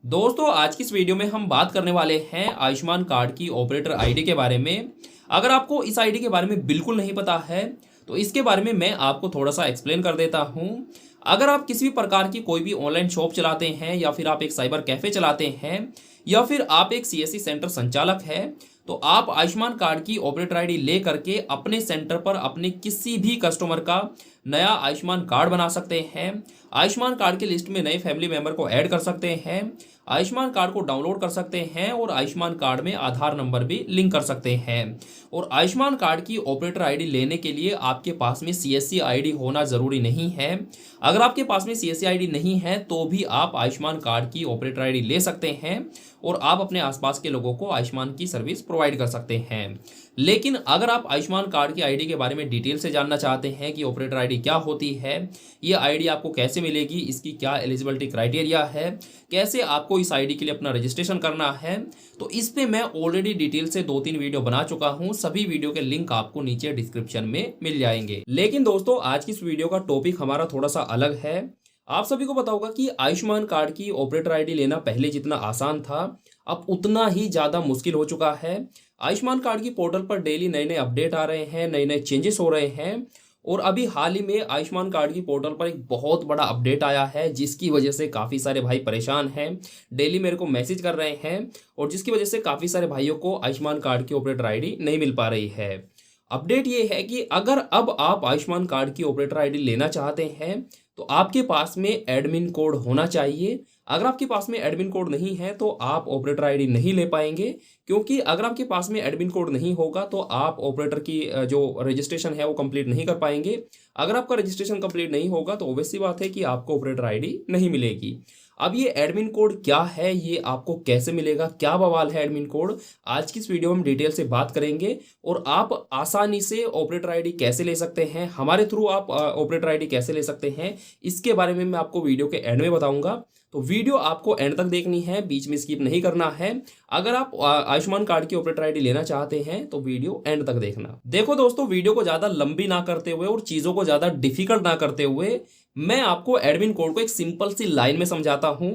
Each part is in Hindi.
दोस्तों आज की इस वीडियो में हम बात करने वाले हैं आयुष्मान कार्ड की ऑपरेटर आईडी के बारे में। अगर आपको इस आईडी के बारे में बिल्कुल नहीं पता है तो इसके बारे में मैं आपको थोड़ा सा एक्सप्लेन कर देता हूं। अगर आप किसी भी प्रकार की कोई भी ऑनलाइन शॉप चलाते हैं या फिर आप एक साइबर कैफे चलाते हैं या फिर आप एक सीएससी सेंटर संचालक है तो आप आयुष्मान कार्ड की ऑपरेटर आईडी ले करके अपने सेंटर पर अपने किसी भी कस्टमर का नया आयुष्मान कार्ड बना सकते हैं। आयुष्मान कार्ड की लिस्ट में नए फैमिली मेंबर को ऐड कर सकते हैं। आयुष्मान कार्ड को डाउनलोड कर सकते हैं और आयुष्मान कार्ड में आधार नंबर भी लिंक कर सकते हैं। और आयुष्मान कार्ड की ऑपरेटर आईडी लेने के लिए आपके पास में सीएससी आईडी होना जरूरी नहीं है। अगर आपके पास में सीएससी आईडी नहीं है तो भी आप आयुष्मान कार्ड की ऑपरेटर आईडी ले सकते हैं और आप अपने आसपास के लोगों को आयुष्मान की सर्विस प्रोवाइड कर सकते हैं। लेकिन अगर आप आयुष्मान कार्ड की आईडी के बारे में डिटेल से जानना चाहते हैं कि ऑपरेटर आईडी क्या होती है, ये आईडी आपको कैसे मिलेगी, इसकी क्या एलिजिबिलिटी क्राइटेरिया है, कैसे आपको इस आईडी के लिए अपना रजिस्ट्रेशन करना है, तो इस पे मैं ऑलरेडी डिटेल से 2-3 वीडियो बना चुका हूं। सभी वीडियो के लिंक आपको नीचे डिस्क्रिप्शन में मिल जाएंगे। लेकिन दोस्तों आज की इस वीडियो का टॉपिक हमारा थोड़ा सा अलग है। आप सभी को पता होगा कि आयुष्मान कार्ड की ऑपरेटर आईडी लेना पहले जितना आसान था अब उतना ही ज़्यादा मुश्किल हो चुका है। आयुष्मान कार्ड की पोर्टल पर डेली नए नए अपडेट आ रहे हैं, नए नए चेंजेस हो रहे हैं और अभी हाल ही में आयुष्मान कार्ड की पोर्टल पर एक बहुत बड़ा अपडेट आया है जिसकी वजह से काफ़ी सारे भाई परेशान हैं, डेली मेरे को मैसेज कर रहे हैं और जिसकी वजह से काफ़ी सारे भाइयों को आयुष्मान कार्ड की ऑपरेटर आईडी नहीं मिल पा रही है। अपडेट ये है कि अगर अब आप आयुष्मान कार्ड की ऑपरेटर आईडी लेना चाहते हैं तो आपके पास में एडमिन कोड होना चाहिए। अगर आपके पास में एडमिन कोड नहीं है तो आप ऑपरेटर आईडी नहीं ले पाएंगे, क्योंकि अगर आपके पास में एडमिन कोड नहीं होगा तो आप ऑपरेटर की जो रजिस्ट्रेशन है वो कंप्लीट नहीं कर पाएंगे। अगर आपका रजिस्ट्रेशन कंप्लीट नहीं होगा तो ऑब्वियस सी बात है कि आपको ऑपरेटर आईडी नहीं मिलेगी। अब ये एडमिन कोड क्या है, ये आपको कैसे मिलेगा, क्या बवाल है एडमिन कोड, आज की इस वीडियो में हम डिटेल से बात करेंगे। और आप आसानी से ऑपरेटर आईडी कैसे ले सकते हैं, हमारे थ्रू आप ऑपरेटर आईडी कैसे ले सकते हैं, इसके बारे में मैं आपको वीडियो के एंड में बताऊंगा। तो वीडियो आपको एंड तक देखनी है, बीच में स्किप नहीं करना है। अगर आप आयुष्मान कार्ड की ऑपरेटर आईडी लेना चाहते हैं तो वीडियो एंड तक देखना। देखो दोस्तों, वीडियो को ज्यादा लंबी ना करते हुए और चीजों को ज्यादा डिफिकल्ट ना करते हुए मैं आपको एडमिन कोड को एक सिंपल सी लाइन में समझाता हूं।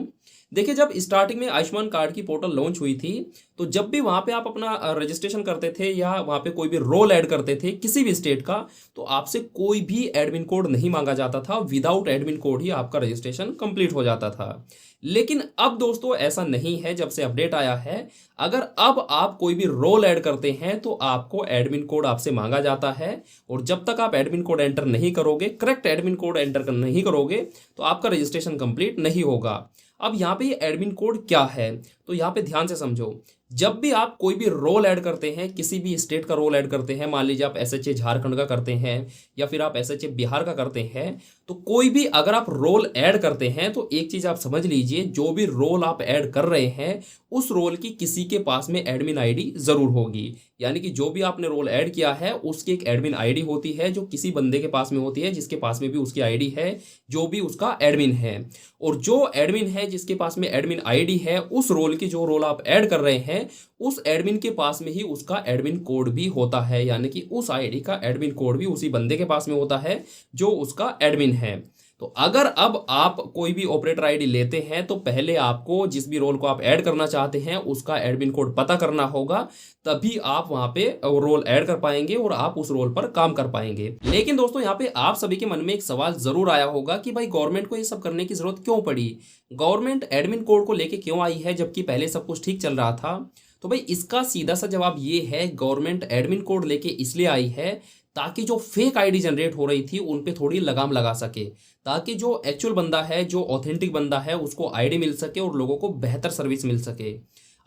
देखिए, जब स्टार्टिंग में आयुष्मान कार्ड की पोर्टल लॉन्च हुई थी तो जब भी वहां पे आप अपना रजिस्ट्रेशन करते थे या वहां पे कोई भी रोल ऐड करते थे किसी भी स्टेट का, तो आपसे कोई भी एडमिन कोड नहीं मांगा जाता था। विदाउट एडमिन कोड ही आपका रजिस्ट्रेशन कंप्लीट हो जाता था। लेकिन अब दोस्तों ऐसा नहीं है। जब से अपडेट आया है, अगर अब आप कोई भी रोल ऐड करते हैं तो आपको एडमिन कोड आपसे मांगा जाता है और जब तक आप एडमिन कोड एंटर नहीं करोगे, करेक्ट एडमिन कोड एंटर नहीं करोगे, तो आपका रजिस्ट्रेशन कंप्लीट नहीं होगा। अब यहाँ पे ये एडमिन कोड क्या है तो यहाँ पे ध्यान से समझो। जब भी आप कोई भी रोल ऐड करते हैं, किसी भी स्टेट का रोल ऐड करते हैं, मान लीजिए आप एसएचए झारखंड का करते हैं या फिर आप एसएचए बिहार का करते हैं, तो कोई भी अगर आप रोल ऐड करते हैं तो एक चीज आप समझ लीजिए, जो भी रोल आप ऐड कर रहे हैं उस रोल की किसी के पास में एडमिन आईडी जरूर होगी। यानी कि जो भी आपने रोल ऐड किया है उसकी एक एडमिन आईडी होती है जो किसी बंदे के पास में होती है, जिसके पास में भी उसकी आईडी है, जो भी उसका एडमिन है। और जो एडमिन है जिसके पास में एडमिन आईडी है, उस रोल की जो रोल आप ऐड कर रहे हैं उस एडमिन के पास में ही उसका एडमिन कोड भी होता है। यानी कि उस आईडी का एडमिन कोड भी उसी बंदे के पास में होता है जो उसका एडमिन है। तो अगर अब आप कोई भी ऑपरेटर आईडी लेते हैं तो पहले आपको जिस भी रोल को आप ऐड करना चाहते हैं उसका एडमिन कोड पता करना होगा, तभी आप वहां पे रोल ऐड कर पाएंगे और आप उस रोल पर काम कर पाएंगे। लेकिन दोस्तों यहाँ पे आप सभी के मन में एक सवाल जरूर आया होगा कि भाई गवर्नमेंट को ये सब करने की जरूरत क्यों पड़ी, गवर्नमेंट एडमिन कोड को लेके क्यों आई है जबकि पहले सब कुछ ठीक चल रहा था। तो भाई इसका सीधा सा जवाब ये है, गवर्नमेंट एडमिन कोड लेके इसलिए आई है ताकि जो फेक आईडी जनरेट हो रही थी उन पे थोड़ी लगाम लगा सके, ताकि जो एक्चुअल बंदा है, जो ऑथेंटिक बंदा है, उसको आईडी मिल सके और लोगों को बेहतर सर्विस मिल सके।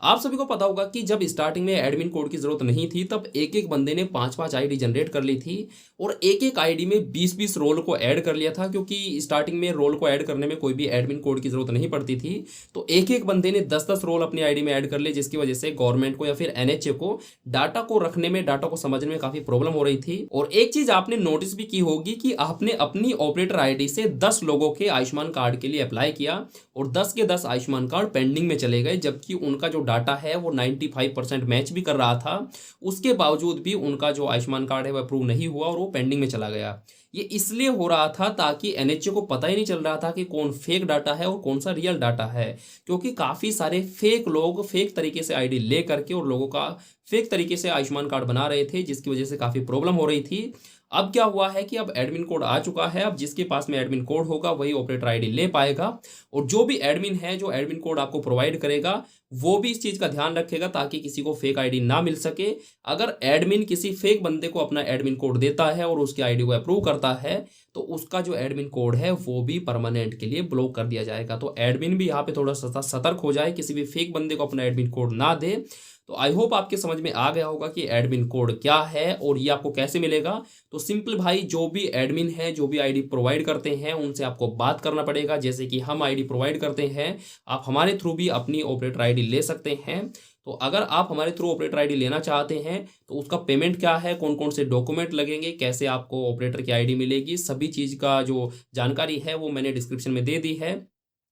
आप सभी को पता होगा कि जब स्टार्टिंग में एडमिन कोड की जरूरत नहीं थी तब एक एक बंदे ने 5-5 आईडी जनरेट कर ली थी और एक एक आईडी में 20-20 रोल को ऐड कर लिया था, क्योंकि स्टार्टिंग में रोल को ऐड करने में कोई भी एडमिन कोड की जरूरत नहीं पड़ती थी। तो एक एक बंदे ने 10-10 रोल अपनी आईडी में ऐड कर लिए, जिसकी वजह से गवर्नमेंट को या फिर एनएचए को डाटा को रखने में, डाटा को समझने में काफी प्रॉब्लम हो रही थी। और एक चीज आपने नोटिस भी की होगी कि आपने अपनी ऑपरेटर आईडी से 10 लोगों के आयुष्मान कार्ड के लिए अप्लाई किया और 10 के 10 आयुष्मान कार्ड पेंडिंग में चले गए, जबकि उनका जो डाटा है वो 95% मैच भी कर रहा था। उसके बावजूद भी उनका जो आयुष्मान कार्ड है वह अप्रूव नहीं हुआ और वो पेंडिंग में चला गया। ये इसलिए हो रहा था ताकि एनएचए को पता ही नहीं चल रहा था कि कौन फेक डाटा है और कौन सा रियल डाटा है, क्योंकि काफ़ी सारे फेक लोग फेक तरीके से आईडी ले करके और लोगों का फेक तरीके से आयुष्मान कार्ड बना रहे थे, जिसकी वजह से काफ़ी प्रॉब्लम हो रही थी। अब क्या हुआ है कि अब एडमिन कोड आ चुका है। अब जिसके पास में एडमिन कोड होगा वही ऑपरेटर आईडी ले पाएगा, और जो भी एडमिन है जो एडमिन कोड आपको प्रोवाइड करेगा वो भी इस चीज़ का ध्यान रखेगा ताकि किसी को फेक आईडी ना मिल सके। अगर एडमिन किसी फेक बंदे को अपना एडमिन कोड देता है और उसकी आईडी को अप्रूव करता है तो उसका जो एडमिन कोड है वो भी परमानेंट के लिए ब्लॉक कर दिया जाएगा। तो एडमिन भी यहाँ पे थोड़ा सा सतर्क हो जाए, किसी भी फेक बंदे को अपना एडमिन कोड ना दे। तो आई होप आपके समझ में आ गया होगा कि एडमिन कोड क्या है और ये आपको कैसे मिलेगा। तो सिंपल भाई, जो भी एडमिन है जो भी आईडी प्रोवाइड करते हैं उनसे आपको बात करना पड़ेगा। जैसे कि हम आईडी प्रोवाइड करते हैं, आप हमारे थ्रू भी अपनी ऑपरेटर आईडी ले सकते हैं। तो अगर आप हमारे थ्रू ऑपरेटर आईडी लेना चाहते हैं तो उसका पेमेंट क्या है, कौन कौन से डॉक्यूमेंट लगेंगे, कैसे आपको ऑपरेटर की आईडी मिलेगी, सभी चीज़ का जो जानकारी है वो मैंने डिस्क्रिप्शन में दे दी है।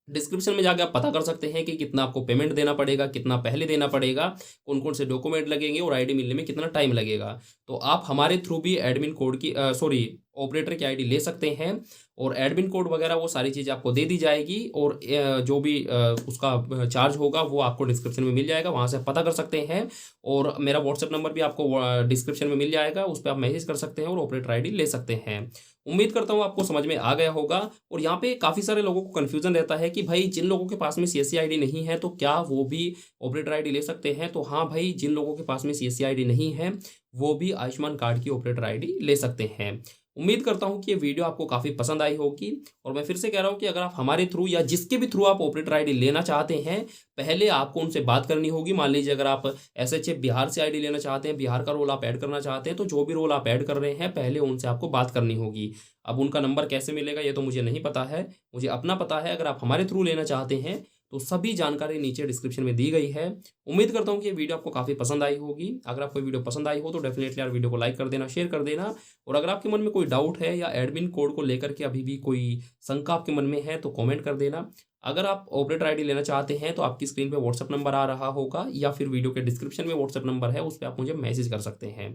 डिस्क्रिप्शन में जाकर आप पता कर सकते हैं कि कितना आपको पेमेंट देना पड़ेगा, कितना पहले देना पड़ेगा, कौन कौन से डॉक्यूमेंट लगेंगे और आईडी मिलने में कितना टाइम लगेगा। तो आप हमारे थ्रू भी एडमिन कोड की ऑपरेटर की आईडी ले सकते हैं, और एडमिन कोड वगैरह वो सारी चीज़ आपको दे दी जाएगी, और जो भी उसका चार्ज होगा वो आपको डिस्क्रिप्शन में मिल जाएगा, वहाँ से आप पता कर सकते हैं। और मेरा व्हाट्सएप नंबर भी आपको डिस्क्रिप्शन में मिल जाएगा, उस पर आप मैसेज कर सकते हैं और ऑपरेटर आईडी ले सकते हैं। उम्मीद करता हूँ आपको समझ में आ गया होगा। और यहाँ पे काफ़ी सारे लोगों को कन्फ्यूजन रहता है कि भाई जिन लोगों के पास में सीएससी आईडी नहीं है तो क्या वो भी ऑपरेटर आईडी ले सकते हैं। तो हाँ भाई, जिन लोगों के पास में सीएससी आईडी नहीं है वो भी आयुष्मान कार्ड की ऑपरेटर आईडी ले सकते हैं। उम्मीद करता हूँ कि ये वीडियो आपको काफ़ी पसंद आई होगी। और मैं फिर से कह रहा हूँ कि अगर आप हमारे थ्रू या जिसके भी थ्रू आप ऑपरेटर आईडी लेना चाहते हैं, पहले आपको उनसे बात करनी होगी। मान लीजिए अगर आप एसएचए बिहार से आईडी लेना चाहते हैं, बिहार का रोल आप ऐड करना चाहते हैं, तो जो भी रोल आप ऐड कर रहे हैं पहले उनसे आपको बात करनी होगी। अब उनका नंबर कैसे मिलेगा ये तो मुझे नहीं पता है, मुझे अपना पता है। अगर आप हमारे थ्रू लेना चाहते हैं तो सभी जानकारी नीचे डिस्क्रिप्शन में दी गई है। उम्मीद करता हूँ कि ये वीडियो आपको काफ़ी पसंद आई होगी। अगर आपको वीडियो पसंद आई हो तो डेफिनेटली यार वीडियो को लाइक कर देना, शेयर कर देना। और अगर आपके मन में कोई डाउट है या एडमिन कोड को लेकर के अभी भी कोई शंका आपके मन में है तो कमेंट कर देना। अगर आप ऑपरेटर आईडी लेना चाहते हैं तो आपकी स्क्रीन पे व्हाट्सएप नंबर आ रहा होगा, या फिर वीडियो के डिस्क्रिप्शन में व्हाट्सएप नंबर है, उस पर आप मुझे मैसेज कर सकते हैं।